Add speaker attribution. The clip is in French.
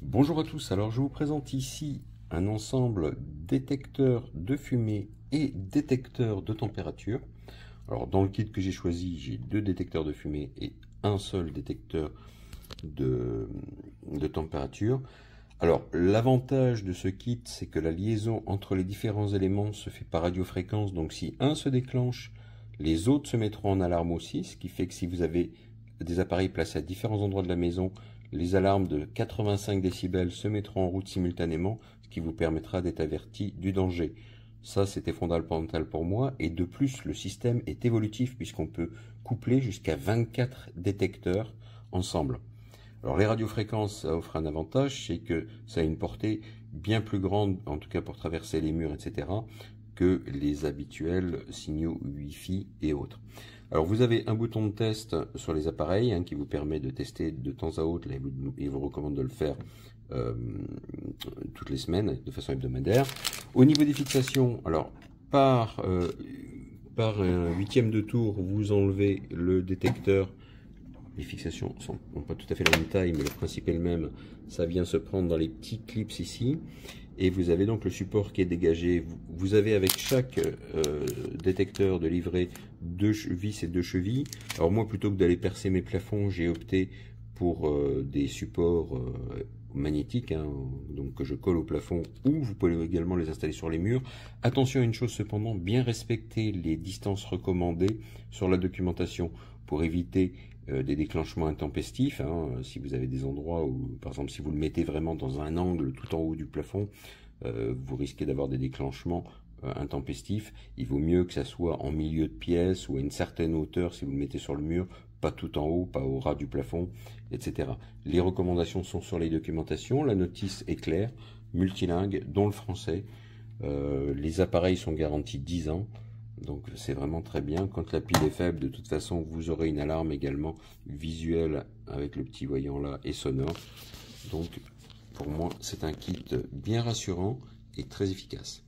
Speaker 1: Bonjour à tous, alors je vous présente ici un ensemble détecteur de fumée et détecteur de température. Alors dans le kit que j'ai choisi, j'ai deux détecteurs de fumée et un seul détecteur de température. Alors l'avantage de ce kit, c'est que la liaison entre les différents éléments se fait par radiofréquence, donc si un se déclenche, les autres se mettront en alarme aussi, ce qui fait que si vous avez des appareils placés à différents endroits de la maison, les alarmes de 85 décibels se mettront en route simultanément, ce qui vous permettra d'être averti du danger. Ça, c'était fondamental pour moi. Et de plus, le système est évolutif puisqu'on peut coupler jusqu'à 24 détecteurs ensemble. Alors les radiofréquences, ça offre un avantage, c'est que ça a une portée bien plus grande, en tout cas pour traverser les murs, etc., que les habituels signaux Wi-Fi et autres. Alors vous avez un bouton de test sur les appareils qui vous permet de tester de temps à autre, et vous recommande de le faire toutes les semaines de façon hebdomadaire. Au niveau des fixations, alors par huitième de tour, vous enlevez le détecteur. Les fixations n'ont pas tout à fait la même taille, mais le principe est le même. Ça vient se prendre dans les petits clips ici. Et vous avez donc le support qui est dégagé. Vous avez avec chaque détecteur de livret 2 vis et 2 chevilles. Alors moi, plutôt que d'aller percer mes plafonds, j'ai opté pour des supports magnétiques, donc que je colle au plafond, ou vous pouvez également les installer sur les murs. Attention à une chose cependant, bien respecter les distances recommandées sur la documentation pour éviter des déclenchements intempestifs. Si vous avez des endroits où, par exemple, si vous le mettez vraiment dans un angle tout en haut du plafond, vous risquez d'avoir des déclenchements intempestifs. Il vaut mieux que ça soit en milieu de pièce ou à une certaine hauteur si vous le mettez sur le mur, pas tout en haut, pas au ras du plafond, etc. Les recommandations sont sur les documentations. La notice est claire, multilingue, dont le français. Les appareils sont garantis 10 ans. Donc c'est vraiment très bien. Quand la pile est faible, de toute façon, vous aurez une alarme également visuelle avec le petit voyant là et sonore. Donc pour moi, c'est un kit bien rassurant et très efficace.